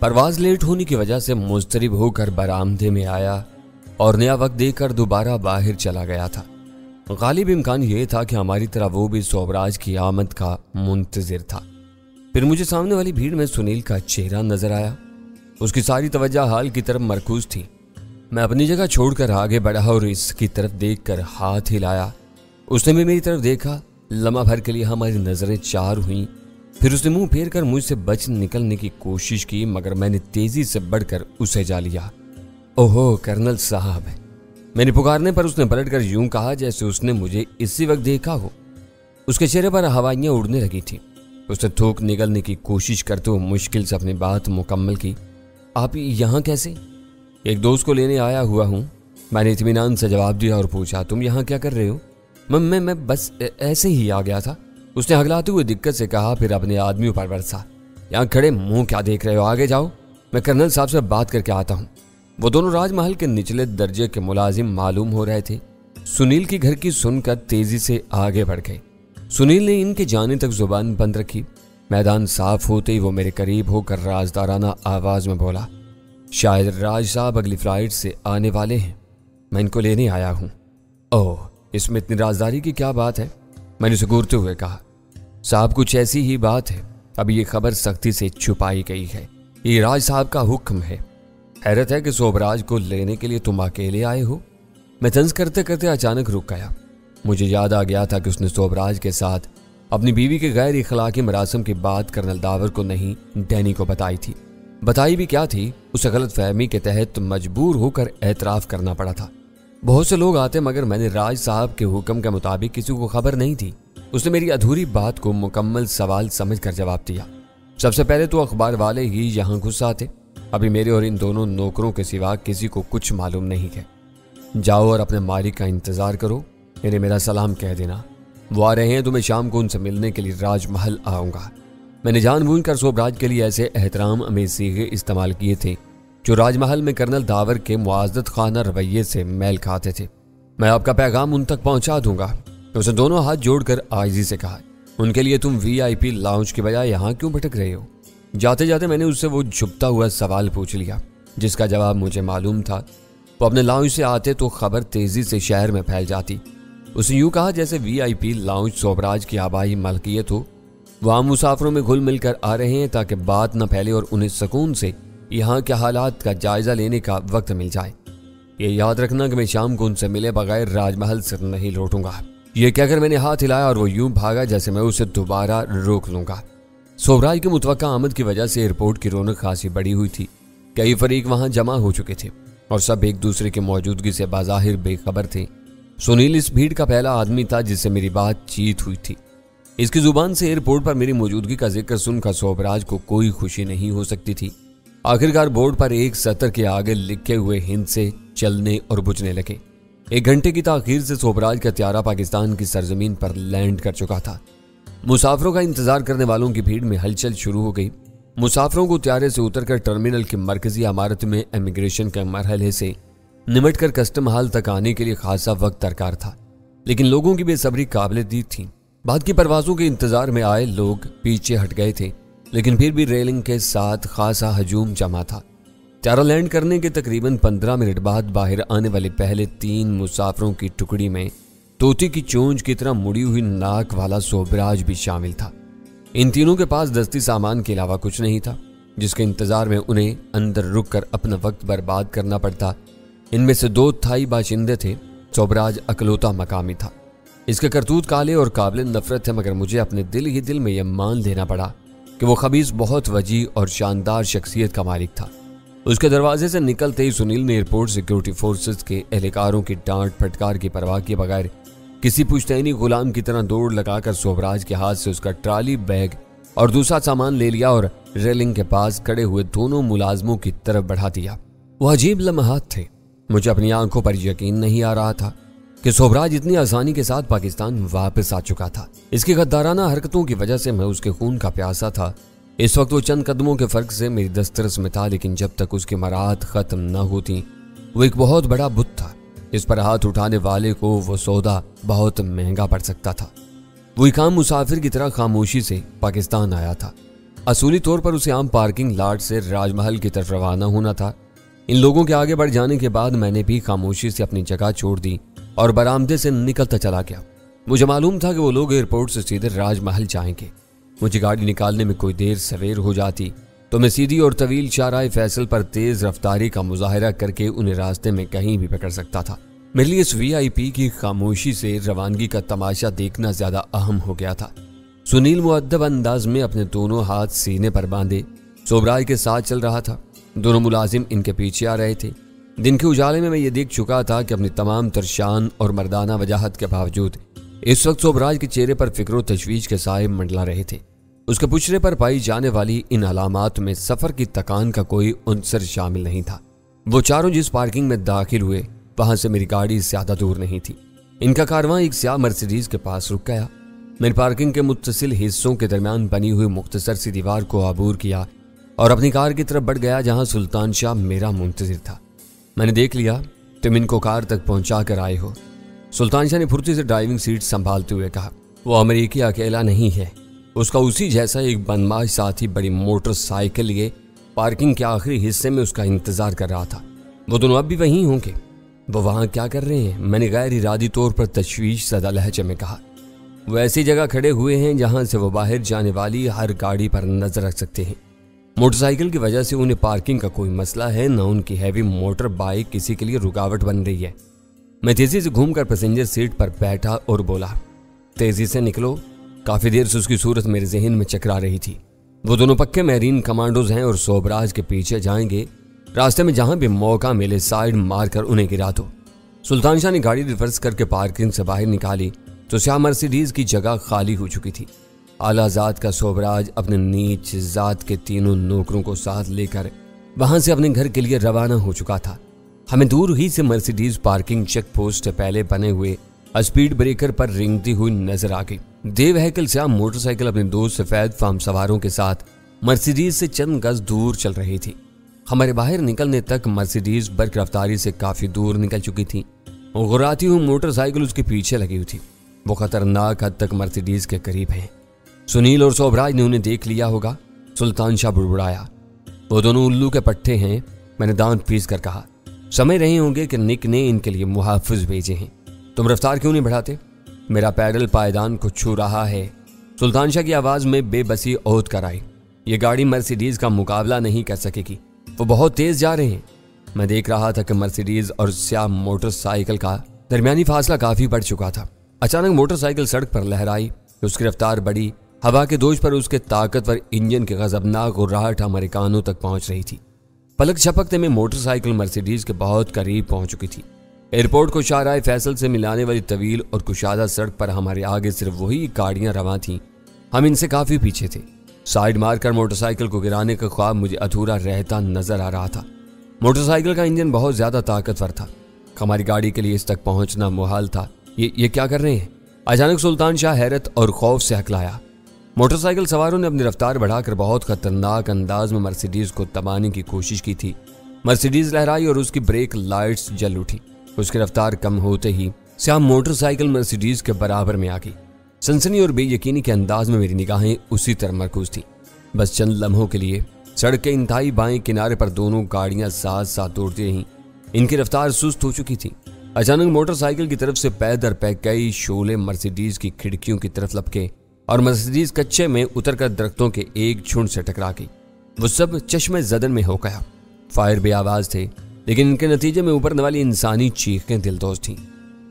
پرواز لیٹ ہونے کی وجہ سے مضطرب ہو کر برآمدے میں آیا اور نیا وقت دے کر دوبارہ باہر چلا گیا تھا۔ غالب امکان یہ تھا کہ ہماری طرح وہ بھی صوبراج کی آمد کا منتظر تھا۔ پھر مجھے سامنے والی بھیڑ میں سنیل کا چہرہ نظر آیا۔ اس کی ساری توجہ حال کی طرف مرکوز تھی۔ میں اپنی جگہ چھوڑ کر آگے بڑھا اور اس کی طرف دیکھ کر ہاتھ ہلایا۔ اس نے بھی میری طرف دیکھا۔ لمحہ بھر کے لیے ہماری نظریں چار ہوئیں، پھر اس نے منہ پھیر کر مجھ سے بچ نکلنے کی کوشش کی، مگر میں نے تیزی سے بڑھ کر اسے جا لیا۔ اوہو کرنل صاحب، میں نے پکارنے پر اس نے پلٹ کر یوں کہا جیسے اس نے مجھے اسی وقت دیکھا ہو۔ اس کے چہرے پر ہوائیاں اڑنے لگی تھی۔ اس نے تھوک نگلنے کی کوشش کرتے ہوئے مشکل سے اپنی بات مکمل کی۔ آپ یہاں کیسے؟ ایک دوست کو لینے آیا ہوا ہوں، میں نے اطمینان سے جواب دیا اور پوچھا تم یہاں کیا کر رہے ہو؟ میں بس ایسے ہی آ گیا تھا، اس نے ہگلاتے ہوئے دقت سے کہا، پھر اپنے آدمیوں پر برسا۔ یہاں کھڑے منہ کیا دیکھ رہے ہو، آگے جاؤ، میں کرنل صاحب سے بات کر کے آتا ہوں۔ وہ دونوں راج محل کے نچلے درجے کے ملازم معلوم ہو رہے تھے۔ سنیل کی گھر کی سن کر تیزی سے آگے بڑھ گئے۔ سنیل نے ان کے جانے تک زبان بند رکھی۔ میدان صاف ہوتے ہی وہ میرے قریب ہو کر رازدارانہ آواز میں بولا، شاید راج صاحب اگلی فلائٹ سے آنے والے ہیں، میں ان کو لینے آیا ہوں۔ اوہ، اس میں اتنی رازداری کی کیا بات ہے؟ میں نے اسے گورتے ہوئے کہا، صاحب کچھ ایسی ہی بات ہے، اب یہ خبر سختی سے چھپائی گئی ہے، یہ راج صاحب کا حکم ہے۔ حیرت ہے کہ صوبراج کو لینے کے لیے تم اکیلے آئے ہو؟ میں طنز کرتے کرتے اچانک رک گیا۔ مجھے یاد آ گیا تھا کہ اس نے صوبراج کے ساتھ اپنی بیوی کے غیر اخلاقی مراسم کی بات کرنل داور کو نہیں، ڈینی کو بتائی تھی۔ بتائی بھی کیا تھی، اسے غلط فہمی کے تحت مجبور ہو کر اعتراف کرنا پڑا تھا۔ بہت سے لوگ آتے مگر میں نے راج صاحب کے حکم کے مطابق کسی کو خبر نہیں تھی۔ اس نے میری ادھوری بات کو مکمل سوال سمجھ کر جواب دیا، سب سے پہلے تو اخبار والے ہی یہاں گھس آتے، ابھی میرے اور ان دونوں نوکروں کے سوا کسی کو کچھ معلوم نہیں ہے۔ جاؤ اور اپنے مالک کا انتظار کرو، انہیں میرا سلام کہہ دینا، وہ آ رہے ہیں تو میں شام کو ان سے ملنے کے لیے راج محل آؤں گا۔ میں نے جان بوجھ کر صوبراج کے لیے ایسے احترام امیز صیغے استعمال کیے تھے جو راج محل میں کرنل داور کے معززت خانہ رویے سے میل کھاتے تھے۔ میں آپ کا پیغام ان تک پہنچا دوں گا، اس نے دونوں ہاتھ جوڑ کر عاجزی سے کہا۔ ان کے لیے تم VIP لاؤنج کی بجائے یہاں کیوں بھٹک رہے ہو؟ جاتے جاتے میں نے اس سے وہ چھپتا ہوا سوال پوچھ لیا جس کا جواب مجھے معلوم تھا۔ وہ اپنے لاؤنج سے آتے تو خبر تیزی سے شہر میں پھیل جاتی۔ اس نے یوں کہا جیسے VIP لاؤنج صوبراج کی آبائی ملکیت ہو، وہ عام مسافروں میں گھل مل کر آ رہے ہیں تاکہ بات نہ پھیلے اور انہیں سکون سے یہاں کے حالات کا جائزہ لینے کا وقت مل جائے۔ یہ یاد رکھنا کہ میں شام کو ان سے ملے بغیر راج محل سے نہیں لوٹوں گا۔ یہ کہہ کر میں نے ہاتھ ہلایا اور وہ یوں بھاگا جیسے میں اسے دوبارہ روک لوں گا۔ صوبراج کی متوقع آمد کی وجہ سے ایئرپورٹ کی رونق خاصی بڑی ہوئی تھی۔ کئی فریق وہاں جمع ہو چکے تھے اور سب ایک دوسرے کی موجودگی سے بظاہر بے خبر تھے۔ سنیل اس بھیڑ کا پہلا آدمی تھا جس سے میری بات چیت ہوئی تھی۔ اس کی زبان سے ایئرپورٹ پر میری موجودگی کا ذکر سن کر صوبراج کو کوئی خوشی نہیں ہو سکتی تھی۔ آخرکار بورڈ پر ایک سطر کے آگے لکھے ہوئے ہند سے چلنے اور بجھنے لگے۔ 1 گھنٹے کی تاخیر سے صوبراج کا طیارہ پاکستان کی سرزمین پر لینڈ کر چکا تھا۔ مسافروں کا انتظار کرنے والوں کی بھیڑ میں ہلچل شروع ہو گئی۔ مسافروں کو طیارے سے اتر کر ٹرمینل کی مرکزی عمارت میں امیگریشن کے مرحلے سے نمٹ کر کسٹم ہال تک آنے کے لیے خاصا وقت درکار تھا، لیکن لوگوں کی بے صبری قابل دید تھی۔ بعد کی پروازوں کے انتظار میں آئے لوگ پیچھے ہٹ گئے تھے، لیکن پھر بھی ریلنگ کے ساتھ خاصا ہجوم جمع تھا۔ طیارہ لینڈ کرنے کے تقریباً 15 منٹ بعد باہر آنے والے پہلے 3 مسافروں کی ٹکڑی میں طوطی کی چونچ کی طرح مڑی ہوئی ناک والا صوبراج بھی شامل تھا۔ ان تینوں کے پاس دستی سامان کے علاوہ کچھ نہیں تھا جس کے انتظار میں انہیں اندر رک کر اپنا وقت برباد کرنا پڑتا۔ ان میں سے 2 تھائی باشندے تھے، صوبراج اکلوتا مقامی تھا۔ اس کے کرتوت کالے اور قابل نفرت تھے، مگر مجھے اپنے دل ہی دل میں یہ مان لینا پڑا کہ وہ خبیث بہت وجیح اور شاندار شخصیت کا مالک تھا۔ اس کے دروازے سے نکلتے ہی سنیل نے ایئرپورٹ سیکیورٹی فورسز کے اہلکاروں کی ڈانٹ پھٹکار کی پرواہ کیے بغیر کسی پشتینی غلام کی طرح دوڑ لگا کر صوبراج کے ہاتھ سے اس کا ٹرالی بیگ اور دوسرا سامان لے لیا اور ریلنگ کے پاس کھڑے ہوئے دونوں ملازموں کی طرف بڑھا دیا۔ وہ عجیب لمحات تھے۔ مجھے اپنی آنکھوں پر یقین نہیں آ رہا تھا کہ صوبراج اتنی آسانی کے ساتھ پاکستان واپس آ چکا تھا۔ اس کی غدارانہ حرکتوں کی وجہ سے میں اس کے خون کا پیاسا تھا۔ اس وقت وہ چند قدموں کے فرق سے میری دسترس میں تھا، لیکن جب تک اس کی مراحت ختم نہ ہوتی وہ ایک بہت بڑا بت تھا۔ اس پر ہاتھ اٹھانے والے کو وہ سودا بہت مہنگا پڑ سکتا تھا۔ وہ ایک عام مسافر کی طرح خاموشی سے پاکستان آیا تھا۔ اصولی طور پر اسے عام پارکنگ لاٹ سے راج محل کی طرف روانہ ہونا تھا۔ ان لوگوں کے آگے بڑھ جانے کے بعد میں نے بھی خاموشی سے اپنی جگہ چھوڑ دی اور برآمدے سے نکلتا چلا گیا۔ مجھے معلوم تھا کہ وہ لوگ ایئرپورٹ سے سیدھے راج محل جائیں گے۔ مجھے گاڑی نکالنے میں کوئی دیر سویر ہو جاتی تو میں سیدھی اور طویل شاہراہ فیصل پر تیز رفتاری کا مظاہرہ کر کے انہیں راستے میں کہیں بھی پکڑ سکتا تھا۔ میرے لیے اس وی آئی پی کی خاموشی سے روانگی کا تماشا دیکھنا زیادہ اہم ہو گیا تھا۔ سنیل مؤدب انداز میں اپنے دونوں ہاتھ سینے پر باندھے سوبراج کے ساتھ چل رہا تھا۔ دونوں ملازم ان کے پیچھے آ رہے تھے۔ دن کے اجالے میں یہ دیکھ چکا تھا کہ اپنی تمام ترشان اور مردانہ وجاہت کے باوجود اس وقت سوبراج کے چہرے پر فکر و تشویش کے سائے منڈلا رہے تھے۔ اس کے پچھڑے پر پائی جانے والی ان علامات میں سفر کی تکان کا کوئی عنصر شامل نہیں تھا۔ وہ چاروں جس پارکنگ میں داخل ہوئے وہاں سے میری گاڑی زیادہ دور نہیں تھی۔ ان کا کارواں ایک سیاہ مرسیڈیز کے پاس رک گیا۔ میری پارکنگ کے متصل حصوں کے درمیان بنی ہوئی مختصر سی دیوار کو عبور کیا اور اپنی کار کی طرف بڑھ گیا جہاں سلطان شاہ میرا منتظر تھا۔ میں نے دیکھ لیا تم ان کو کار تک پہنچا کر آئے ہو، سلطان شاہ نے پھرتی سے ڈرائیونگ سیٹ سنبھالتے ہوئے کہا۔ وہ امریکی اکیلا نہیں ہے، اس کا اسی جیسا ایک بدمعاش ساتھی بڑی موٹر سائیکل لیے پارکنگ کے آخری حصے میں اس کا انتظار کر رہا تھا۔ وہ دونوں اب بھی وہیں ہوں گے۔ وہ وہاں کیا کر رہے ہیں؟ میں نے غیر ارادی طور پر تشویش زدہ لہجے میں کہا۔ وہ ایسی جگہ کھڑے ہوئے ہیں جہاں سے وہ باہر جانے والی ہر گاڑی پر نظر رکھ سکتے ہیں۔ موٹر سائیکل کی وجہ سے انہیں پارکنگ کا کوئی مسئلہ ہے، نہ ان کی ہیوی موٹر بائک کسی کے لیے رکاوٹ بن رہی ہے۔ میں تیزی سے گھوم کر پیسنجر سیٹ پر بیٹھا اور بولا، تیزی سے نکلو۔ کافی دیر سے اس کی صورت میرے ذہن میں چکرا رہی تھی۔ وہ دونوں پکے میرین کمانڈوز ہیں اور سوبراج کے پیچھے جائیں گے۔ راستے میں جہاں بھی موقع ملے سائیڈ مار کر انہیں گرا دو۔ سلطان شاہ نے گاڑی ریورس کر کے پارکنگ سے باہر نکالی تو سیاہ مرسیڈیز کی جگہ خالی ہو چکی تھی۔ اعلیٰ ذات کا سوبراج اپنے نیچ ذات کے تینوں نوکروں کو ساتھ لے کر وہاں سے اپنے گھر کے لیے روانہ ہو چکا تھا۔ ہمیں دور ہی سے مرسیڈیز پارکنگ چیک پوسٹ سے پہلے بنے ہوئے اسپیڈ بریکر پر رینگتی ہوئی نظر آ گئی۔ دیو ہیکل سیاہ موٹر سائیکل اپنے دو سفید فام سواروں کے ساتھ مرسیڈیز سے چند گز دور چل رہی تھی۔ ہمارے باہر نکلنے تک مرسیڈیز برق رفتاری سے کافی دور نکل چکی تھی۔ غراتی ہوئی موٹر سائیکل اس کے پیچھے لگی ہوئی تھی۔ وہ خطرناک حد تک مرسیڈیز کے قریب ہیں۔ سنیل اور سوبراج نے انہیں دیکھ لیا ہوگا، سلطان شاہ بڑبڑایا۔ وہ دونوں الو کے پٹھے ہیں، میں نے دانت پیس کر کہا۔ سمجھ رہے ہوں گے کہ نک نے ان کے لیے محافظ بھیجے ہیں۔ تم رفتار کیوں نہیں بڑھاتے؟ میرا پیڈل پائیدان کو چھو رہا ہے۔ سلطان شاہ کی آواز میں بے بسی عود کر آئی۔ یہ گاڑی مرسیڈیز کا مقابلہ نہیں کر سکے گی، وہ بہت تیز جا رہے ہیں۔ میں دیکھ رہا تھا کہ مرسیڈیز اور سیاہ موٹر سائیکل کا درمیانی فاصلہ کافی بڑھ چکا تھا۔ اچانک موٹر سائیکل سڑک پر لہرائی، اس کی رفتار بڑھی، ہوا کے دوش پر اس کے طاقتور انجن کے غضبناک غراہٹ ہمارے کانوں تک پہنچ رہی تھی۔ پلک جھپکتے میں موٹر سائیکل مرسیڈیز کے بہت قریب پہنچ چکی تھی۔ ایئرپورٹ کو شاہراہ فیصل سے ملانے والی طویل اور کشادہ سڑک پر ہمارے آگے صرف وہی گاڑیاں رواں تھیں، ہم ان سے کافی پیچھے تھے۔ سائیڈ مار کر موٹر سائیکل کو گرانے کا خواب مجھے ادھورا رہتا نظر آ رہا تھا۔ موٹر سائیکل کا انجن بہت زیادہ طاقتور تھا، ہماری گاڑی کے لیے اس تک پہنچنا محال تھا۔ یہ کیا کر رہے ہیں؟ اچانک سلطان شاہ حیرت اور خوف سے ہکلایا۔ موٹر سائیکل سواروں نے اپنی رفتار بڑھا کر بہت خطرناک انداز میں مرسیڈیز کو دبانے کی کوشش کی تھی۔ مرسیڈیز لہرائی اور اس کی بریک لائٹس جل اٹھی۔ اس کی رفتار کم ہوتے ہی سیاہ موٹر سائیکل مرسیڈیز کے برابر میں آ گئی۔ سنسنی اور بے یقینی کے انداز میں میری نگاہیں اسی طرح مرکوز تھیں۔ بس چند لمحوں کے لیے سڑک کے انتہائی بائیں کنارے پر دونوں گاڑیاں ساتھ ساتھ دوڑتی رہیں۔ ان کی رفتار سست ہو چکی تھی۔ اچانک موٹر سائیکل کی طرف سے پے در پے کئی شعلے مرسیڈیز کی کھڑکیوں کی طرف لپکے اور مرسیڈیز کچے میں اتر کر درختوں کے ایک جھنڈ سے ٹکرا گئی۔ وہ سب چشمے زدن میں ہو گیا۔ فائر بے آواز تھے، لیکن ان کے نتیجے میں ابھرنے والی انسانی چیخیں دلدوز تھیں۔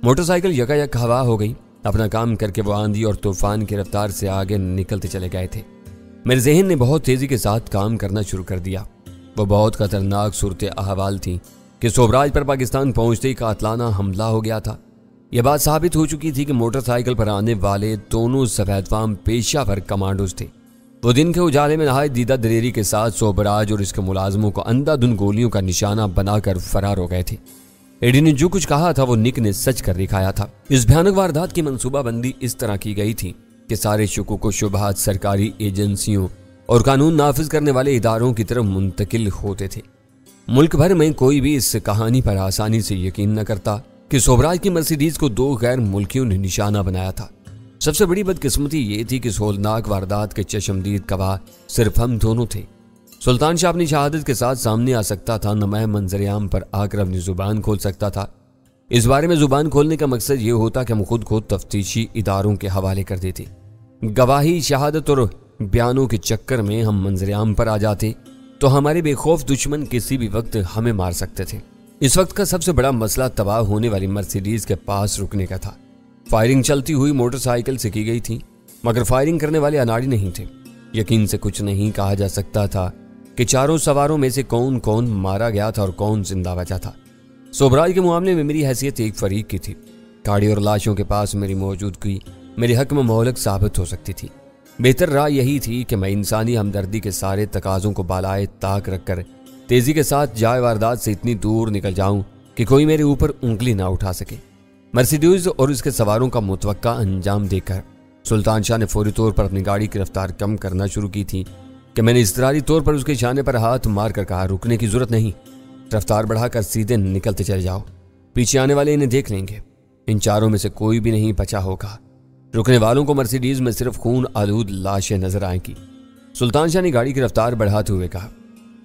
موٹر سائیکل یکایک ہوا ہو گئی۔ اپنا کام کر کے وہ آندھی اور طوفان کی رفتار سے آگے نکلتے چلے گئے تھے۔ میرے ذہن نے بہت تیزی کے ساتھ کام کرنا شروع کر دیا۔ وہ بہت خطرناک صورت احوال تھی کہ سوبراج پر پاکستان پہنچتے ہی قاتلانہ حملہ ہو گیا تھا۔ یہ بات ثابت ہو چکی تھی کہ موٹر سائیکل پر آنے والے دونوں سفید فام پیشہ ور کمانڈوز تھے۔ وہ دن کے اجالے میں نہایت دیدہ دلیری کے ساتھ سوبراج اور اس کے ملازموں کو اندھا دھند گولیوں کا نشانہ بنا کر فرار ہو گئے تھے۔ ایڈی نے جو کچھ کہا تھا وہ نک نے سچ کر دکھایا تھا۔ اس بھیانک واردات کی منصوبہ بندی اس طرح کی گئی تھی کہ سارے شکوک و شبہات سرکاری ایجنسیوں اور قانون نافذ کرنے والے اداروں کی طرف منتقل ہوتے تھے۔ ملک بھر میں کوئی بھی اس کہانی پر آسانی سے یقین نہ کرتا کہ سوبراج کی مرسیڈیز کو دو غیر ملکیوں نے نشانہ بنایا تھا۔ سب سے بڑی بدقسمتی یہ تھی کہ اس ہولناک واردات کے چشمدید گواہ صرف ہم دونوں تھے۔ سلطان شاہ اپنی شہادت کے ساتھ سامنے آ سکتا تھا، نہ میں منظر عام پر آ کر اپنی زبان کھول سکتا تھا۔ اس بارے میں زبان کھولنے کا مقصد یہ ہوتا کہ ہم خود کو تفتیشی اداروں کے حوالے کر دیتے۔ گواہی، شہادت اور بیانوں کے چکر میں ہم منظر عام پر آ جاتے تو ہمارے بے خوف دشمن کسی بھی وقت ہمیں مار سکتے تھے۔ اس وقت کا سب سے بڑا مسئلہ تباہ ہونے والی مرسیڈیز کے پاس رکنے کا تھا۔ فائرنگ چلتی ہوئی موٹر سائیکل سے کی گئی تھی، مگر فائرنگ کرنے والے اناڑی نہیں تھے۔ یقین سے کچھ نہیں کہا جا سکتا تھا کہ چاروں سواروں میں سے کون کون مارا گیا تھا اور کون زندہ بچا تھا۔ سوبراج کے معاملے میں میری حیثیت ایک فریق کی تھی۔ گاڑی اور لاشوں کے پاس میری موجودگی میرے حق میں مہلک ثابت ہو سکتی تھی۔ بہتر رائے یہی تھی کہ میں انسانی ہمدردی کے سارے تقاضوں کو بالائے طاق رکھ کر تیزی کے ساتھ جائے واردات سے اتنی دور نکل جاؤں کہ کوئی میرے اوپر انگلی نہ اٹھا سکے۔ مرسیڈیز اور اس کے سواروں کا متوقع انجام دیکھ کر سلطان شاہ نے فوری طور پر اپنی گاڑی کی رفتار کم کرنا شروع کی تھی کہ میں نے اضطراری طور پر اس کے شانے پر ہاتھ مار کر کہا، رکنے کی ضرورت نہیں، رفتار بڑھا کر سیدھے نکلتے چلے جاؤ، پیچھے آنے والے انہیں دیکھ لیں گے، ان چاروں میں سے کوئی بھی نہیں بچا ہوگا۔ رکنے والوں کو مرسیڈیز میں صرف خون آلود لاشیں نظر آئیں گی۔ سلطان شاہ نے گاڑی کی رفتار بڑھاتے ہوئے کہا،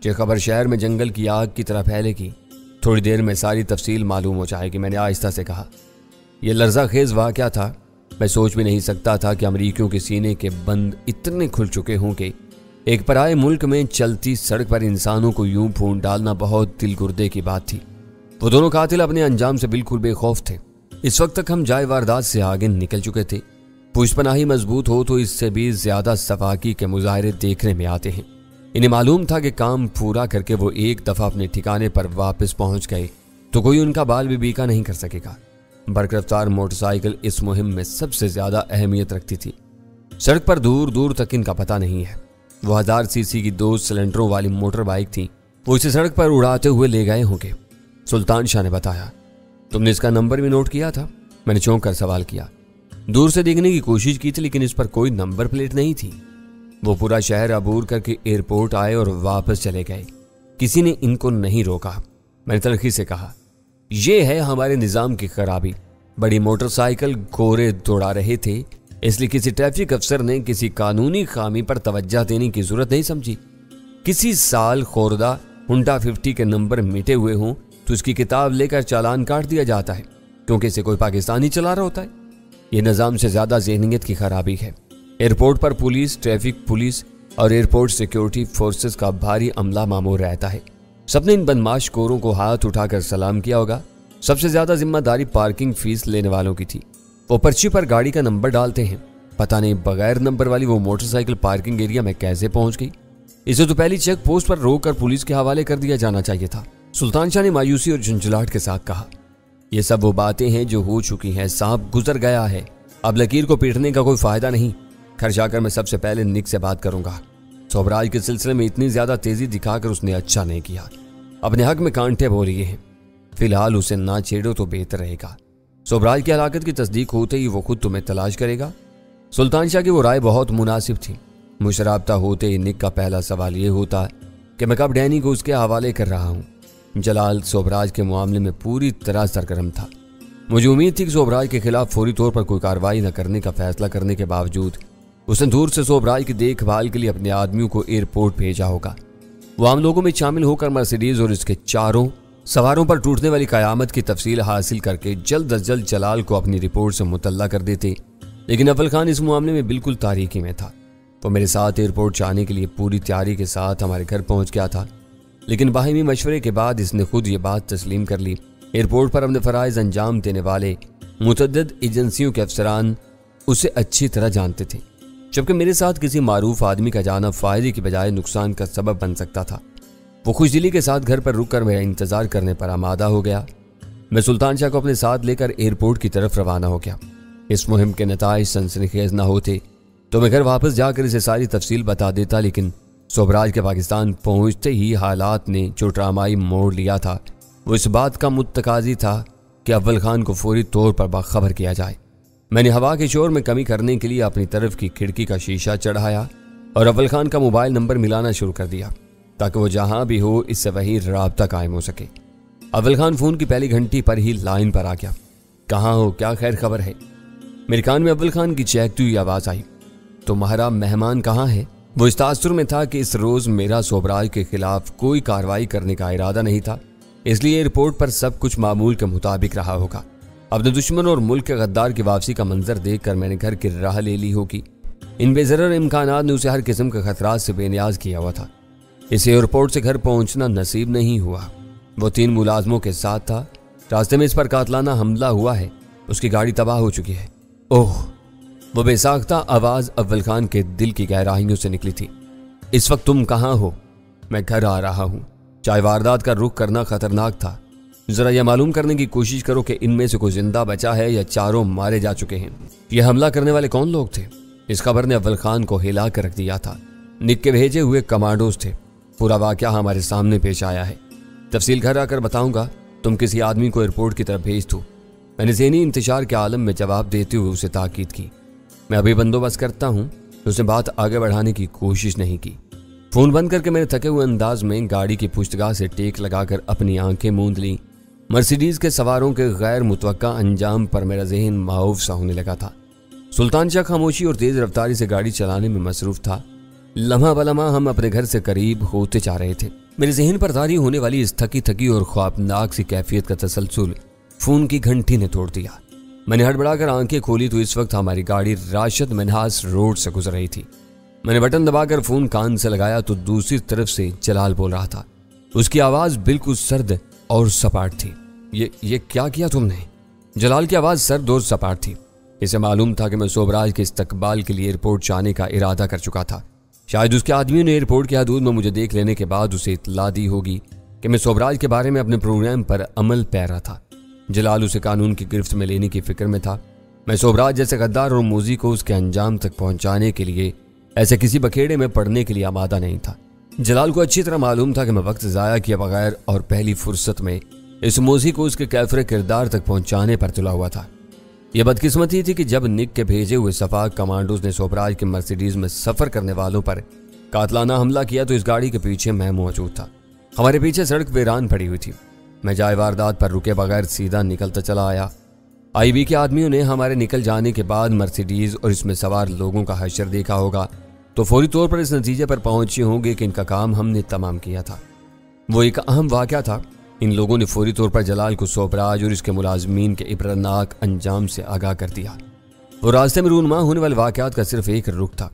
یہ خبر شہر میں جنگل کی آگ کی طرح پھیلے گی، تھوڑی دیر میں ساری تفصیل معلوم ہو جائے گی۔ میں نے آہستہ سے کہا، یہ لرزہ خیز واقعہ تھا، میں سوچ بھی نہیں سکتا تھا کہ امریکیوں کے سینے کے بند اتنے کھل چکے ہوں کہ ایک پرائے ملک میں چلتی سڑک پر انسانوں کو یوں پھونڈ ڈالنا بہت دل گردے کی بات تھی۔ وہ دونوں قاتل اپنے انجام سے بالکل بے خوف تھے۔ اس وقت تک ہم جائے واردات سے آگے نکل چکے تھے۔ پوچھ پناہی مضبوط ہو تو اس سے بھی زیادہ صفاقی کے مظاہرے دیکھنے میں آتے ہیں۔ انہیں معلوم تھا کہ کام پورا کر کے وہ ایک دفعہ اپنے ٹھکانے پر واپس پہنچ گئے تو کوئی ان کا بال بھی بیکا نہیں کر سکے گا۔ برق رفتار موٹر سائیکل اس مہم میں سب سے زیادہ اہمیت رکھتی تھی۔ سڑک پر دور دور تک ان کا پتہ نہیں ہے۔ وہ 1000 سی سی کی 2 سلنڈروں والی موٹر بائک تھی، وہ اسے سڑک پر اڑاتے ہوئے لے گئے ہوں گے۔ سلطان شاہ نے بتایا، تم نے اس کا نمبر بھی نوٹ کیا تھا؟ میں نے چونک کر سوال کیا۔ دور سے دیکھنے کی کوشش کی تھی لیکن اس پر کوئی نمبر پلیٹ نہیں تھی۔ وہ پورا شہر عبور کر کے ایئرپورٹ آئے اور واپس چلے گئے، کسی نے ان کو نہیں روکا۔ میں نے تلخی سے کہا، یہ ہے ہمارے نظام کی خرابی۔ بڑی موٹر سائیکل گھوڑے دوڑا رہے تھے، اس لیے کسی ٹریفک افسر نے کسی قانونی خامی پر توجہ دینے کی ضرورت نہیں سمجھی۔ کسی سال خوردہ ہنڈا 50 کے نمبر مٹے ہوئے ہوں تو اس کی کتاب لے کر چالان کاٹ دیا جاتا ہے کیونکہ اسے کوئی پاکستانی چلا رہا ہوتا ہے۔ یہ نظام سے زیادہ ذہنیت کی خرابی ہے۔ ایئرپورٹ پر پولیس، ٹریفک پولیس اور ایئرپورٹ سیکیورٹی فورسز کا بھاری عملہ مامور رہتا ہے۔ سب نے ان بدماش کوروں کو ہاتھ اٹھا کر سلام کیا ہوگا۔ سب سے زیادہ ذمہ داری پارکنگ فیس لینے والوں کی تھی۔ وہ پرچی پر گاڑی کا نمبر ڈالتے ہیں، پتہ نہیں بغیر نمبر والی وہ موٹر سائیکل پارکنگ ایریا میں کیسے پہنچ گئی۔ اسے تو پہلی چیک پوسٹ پر روک کر پولیس کے حوالے کر دیا جانا چاہیے تھا۔ سلطان شاہ نے مایوسی اور جھنجھلاہٹ کے ساتھ کہا، یہ سب وہ باتیں ہیں جو ہو چکی ہیں، سانپ گزر گیا ہے، اب لکیر کو پیٹنے کا کوئی فائدہ نہیں۔ گھر جا کر میں سب سے پہلے نک سے بات کروں گا۔ سوبراج کے سلسلے میں اتنی زیادہ تیزی دکھا کر اس نے اچھا نہیں کیا، اپنے حق میں کانٹے بو لیے ہیں۔ فی الحال اسے نہ چھیڑو تو بہتر رہے گا۔ سوبراج کی ہلاکت کی تصدیق ہوتے ہی وہ خود تمہیں تلاش کرے گا۔ سلطان شاہ کی وہ رائے بہت مناسب تھی۔ مجھ رابطہ ہوتے ہی نک کا پہلا سوال یہ ہوتا کہ میں کب ڈینی کو اس کے حوالے کر رہا ہوں۔ جلال سوبراج کے معاملے میں پوری طرح سرگرم تھا۔ مجھے امید تھی کہ سوبراج کے خلاف فوری طور پر کوئی کارروائی نہ کرنے کا فیصلہ کرنے کے باوجود اس نے دور سے سوبراج کی دیکھ بھال کے لیے اپنے آدمیوں کو ایئرپورٹ بھیجا ہوگا۔ وہ عام لوگوں میں شامل ہو کر مرسیڈیز اور اس کے چاروں سواروں پر ٹوٹنے والی قیامت کی تفصیل حاصل کر کے جلد از جلد جلال کو اپنی رپورٹ سے مطلع کر دیتے، لیکن اول خان اس معاملے میں بالکل تاریکی میں تھا۔ وہ میرے ساتھ ایئرپورٹ جانے کے لیے پوری تیاری کے ساتھ ہمارے گھر پہنچ گیا تھا، لیکن باہمی مشورے کے بعد اس نے خود یہ بات تسلیم کر لی۔ ایئرپورٹ پر اپنے فرائض انجام دینے والے متعدد ایجنسیوں کے افسران اسے اچھی طرح جانتے تھے، جبکہ میرے ساتھ کسی معروف آدمی کا جانا فائدے کی بجائے نقصان کا سبب بن سکتا تھا۔ وہ خوش دلی کے ساتھ گھر پر رک کر میرا انتظار کرنے پر آمادہ ہو گیا۔ میں سلطان شاہ کو اپنے ساتھ لے کر ایئرپورٹ کی طرف روانہ ہو گیا۔ اس مہم کے نتائج سنسنی نہ ہوتے تو میں گھر واپس جا کر اسے ساری تفصیل بتا دیتا، لیکن سوبراج کے پاکستان پہنچتے ہی حالات نے جو ڈرامائی موڑ لیا تھا وہ اس بات کا متقاضی تھا کہ اول خان کو فوری طور پر باخبر کیا جائے۔ میں نے ہوا کے شور میں کمی کرنے کے لیے اپنی طرف کی کھڑکی کا شیشہ چڑھایا اور اول خان کا موبائل نمبر ملانا شروع کر دیا تاکہ وہ جہاں بھی ہو اس سے وہی رابطہ قائم ہو سکے۔ اول خان فون کی پہلی گھنٹی پر ہی لائن پر آ گیا۔ کہاں ہو؟ کیا خیر خبر ہے؟ میرے کان میں اول خان کی چہکتی ہوئی آواز آئی، تمہارا مہمان کہاں ہے؟ وہ اس تاثر میں تھا کہ اس روز میرا سوبراج کے خلاف کوئی کارروائی کرنے کا ارادہ نہیں تھا، اس لیے ایئرپورٹ پر سب کچھ معمول کے مطابق رہا ہوگا۔ اپنے دشمن اور ملک کے غدار کی واپسی کا منظر دیکھ کر میں نے گھر کی راہ لے لی ہوگی۔ ان بے ضرر امکانات نے اسے ہر قسم کے خطرات سے بے نیاز کیا ہوا تھا۔ اس ایئرپورٹ سے گھر پہنچنا نصیب نہیں ہوا۔ وہ 3 ملازموں کے ساتھ تھا۔ راستے میں اس پر قاتلانہ حملہ ہوا ہے، اس کی گاڑی تباہ ہو چکی ہے۔ اوہ! وہ بے ساختہ آواز اول خان کے دل کی گہرائیوں سے نکلی تھی۔ اس وقت تم کہاں ہو؟ میں گھر آ رہا ہوں۔ چاہے واردات کا رخ کرنا خطرناک تھا، ذرا یہ معلوم کرنے کی کوشش کرو کہ ان میں سے کوئی زندہ بچا ہے یا چاروں مارے جا چکے ہیں۔ یہ حملہ کرنے والے کون لوگ تھے؟ اس خبر نے اول خان کو ہلا کر رکھ دیا تھا۔ نک کے بھیجے ہوئے کمانڈوز تھے۔ پورا واقعہ ہمارے سامنے پیش آیا ہے، تفصیل گھر آ کر بتاؤں گا۔ تم کسی آدمی کو ایئرپورٹ کی طرف بھیج دو۔ میں نے ذہنی انتشار کے عالم میں جواب دیتے ہوئے اسے تاکید کی۔ میں ابھی بندوبست کرتا ہوں۔ اس نے بات آگے بڑھانے کی کوشش نہیں کی۔ فون بند کر کے میں نے تھکے ہوئے انداز میں گاڑی کی پشتگاہ سے ٹیک لگا کر اپنی آنکھیں موند لیں۔ مرسیڈیز کے سواروں کے غیر متوقع انجام پر میرا ذہن معاوف سا ہونے لگا تھا۔ سلطان شاہ خاموشی اور تیز رفتاری سے گاڑی چلانے میں مصروف تھا۔ لمحہ بلمحہ ہم اپنے گھر سے قریب ہوتے جا رہے تھے۔ میرے ذہن پر طاری ہونے والی اس تھکی اور خوابناک سی کیفیت کا تسلسل فون کی گھنٹی نے توڑ دیا۔ میں نے ہڑبڑا کر آنکھیں کھولی تو اس وقت ہماری گاڑی راشد منہاس روڈ سے گزر رہی تھی۔ میں نے بٹن دبا کر فون کان سے لگایا تو دوسری طرف سے جلال بول رہا تھا۔ اس کی آواز بالکل سرد اور سپاٹ تھی۔ یہ کیا کیا تم نے؟ جلال کی آواز سرد اور سپاٹ تھی۔ اسے معلوم تھا کہ میں سوبراج کے استقبال کے لیے ایئرپورٹ جانے کا ارادہ کر چکا تھا۔ شاید اس کے آدمیوں نے ایئرپورٹ کی حدود میں مجھے دیکھ لینے کے بعد اسے اطلاع دی ہوگی کہ میں سوبراج کے بارے میں اپنے پروگرام پر عمل پیرا تھا۔ جلال اسے قانون کی گرفت میں لینے کی فکر میں تھا۔ میں سوبراج جیسے غدار اور موذی کو اس کے انجام تک پہنچانے کے لیے ایسے کسی بکھیڑے میں پڑنے کے لیے آمادہ نہیں تھا۔ جلال کو اچھی طرح معلوم تھا کہ میں وقت ضائع کیے بغیر اور پہلی فرصت میں اس موذی کو اس کے کیفر کردار تک پہنچانے پر تلا ہوا تھا۔ یہ بدقسمتی تھی کہ جب نک کے بھیجے ہوئے صفاق کمانڈوز نے سوبراج کے مرسیڈیز میں سفر کرنے والوں پر قاتلانہ حملہ کیا تو اس گاڑی کے پیچھے میں موجود تھا۔ ہمارے پیچھے سڑک ویران پڑی ہوئی تھی۔ میں جائے واردات پر رکے بغیر سیدھا نکلتا چلا آیا۔ آئی بی کے آدمیوں نے ہمارے نکل جانے کے بعد مرسیڈیز اور اس میں سوار لوگوں کا حشر دیکھا ہوگا تو فوری طور پر اس نتیجے پر پہنچے ہوں گے کہ ان کا کام ہم نے تمام کیا تھا۔ وہ ایک اہم واقعہ تھا۔ ان لوگوں نے فوری طور پر جلال کو سوبراج اور اس کے ملازمین کے عبرتناک انجام سے آگاہ کر دیا۔ وہ راستے میں رونما ہونے والے واقعات کا صرف ایک رخ تھا۔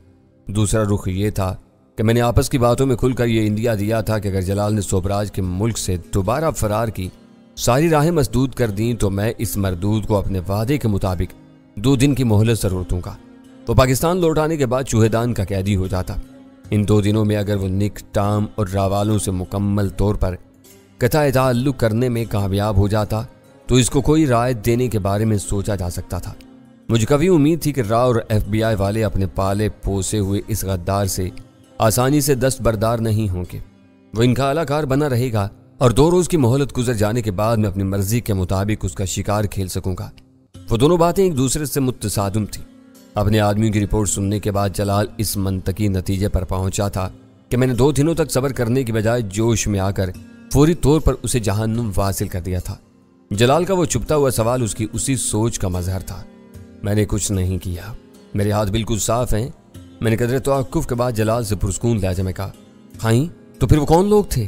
دوسرا رخ یہ تھا کہ میں نے آپس کی باتوں میں کھل کر یہ اندیا دیا تھا کہ اگر جلال نے سوبراج کے ملک سے دوبارہ فرار کی ساری راہیں مسدود کر دیں تو میں اس مردود کو اپنے وعدے کے مطابق 2 دن کی مہلت ضرور دوں گا۔ وہ پاکستان لوٹ آنے کے بعد چوہدان کا قیدی ہو جاتا۔ ان 2 دنوں میں اگر وہ نک، ٹام اور راوالوں سے مکمل طور پر قطع تعلق کرنے میں کامیاب ہو جاتا تو اس کو کوئی رعایت دینے کے بارے میں سوچا جا سکتا تھا۔ مجھے کبھی امید تھی کہ راو اور ایف بی آئی والے اپنے پالے پوسے ہوئے اس غدار سے آسانی سے دستبردار نہیں ہوں گے۔ وہ ان کا اعلی کار بنا رہے گا اور 2 روز کی مہلت گزر جانے کے بعد میں اپنی مرضی کے مطابق اس کا شکار کھیل سکوں گا۔ وہ دونوں باتیں ایک دوسرے سے متصادم تھیں۔ اپنے آدمیوں کی رپورٹ سننے کے بعد جلال اس منطقی نتیجے پر پہنچا تھا کہ میں نے 2 دنوں تک صبر کرنے کی بجائے جوش میں آ کر فوری طور پر اسے جہنم واصل کر دیا تھا۔ جلال کا وہ چھپتا ہوا سوال اس کی اسی سوچ کا مظہر تھا۔ میں نے کچھ نہیں کیا، میرے ہاتھ بالکل صاف ہیں۔ میں نے قدرے توقف کے بعد جلال سے پرسکون لہجے میں کہا، ہائیں تو پھر وہ کون لوگ تھے؟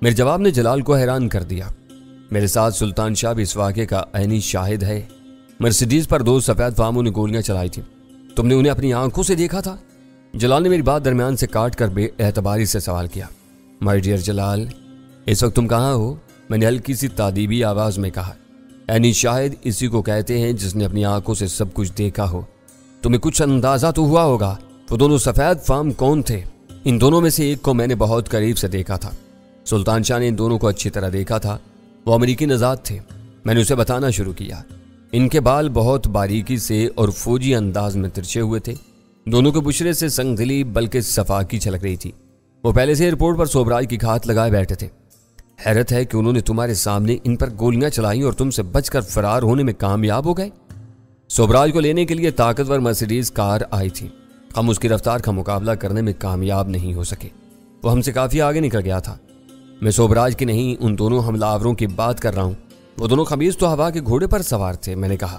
میرے جواب نے جلال کو حیران کر دیا۔ میرے ساتھ سلطان شاہ بھی اس واقعے کا عینی شاہد ہے۔ مرسیڈیز پر 2 سفید فاموں نے گولیاں چلائی تھیں۔ تم نے انہیں اپنی آنکھوں سے دیکھا تھا؟ جلال نے میری بات درمیان سے کاٹ کر بے اعتباری سے سوال کیا۔ مائی ڈیئر جلال، اس وقت تم کہاں ہو؟ میں نے ہلکی سی تادیبی آواز میں کہا۔ عینی شاہد اسی کو کہتے ہیں جس نے اپنی آنکھوں سے سب کچھ دیکھا ہو۔ تمہیں کچھ اندازہ تو ہوا ہوگا وہ دونوں سفید فام کون تھے؟ ان دونوں میں سے ایک کو میں نے بہت قریب سے دیکھا تھا۔ سلطان شاہ نے ان دونوں کو اچھی طرح دیکھا تھا۔ وہ امریکی نژاد تھے۔ میں نے اسے بتانا شروع کیا۔ ان کے بال بہت باریکی سے اور فوجی انداز میں ترچے ہوئے تھے۔ دونوں کے بشرے سے سنگ دلی بلکہ صفاقی چھلک رہی تھی۔ وہ پہلے سے ایئرپورٹ پر سوبراج کی گھات لگائے بیٹھے تھے۔ حیرت ہے کہ انہوں نے تمہارے سامنے ان پر گولیاں چلائیں اور تم سے بچ کر فرار ہونے میں کامیاب ہو گئے۔ سوبراج کو لینے کے لیے طاقتور مرسیڈیز کار آئی تھی۔ ہم اس کی رفتار کا مقابلہ کرنے میں کامیاب نہیں ہو سکے۔ وہ ہم سے کافی آگے نکل گیا تھا۔ میں سوبراج کی نہیں، ان دونوں حملہ آوروں کی بات کر رہا ہوں۔ وہ دونوں خبیث تو ہوا کے گھوڑے پر سوار تھے۔ میں نے کہا،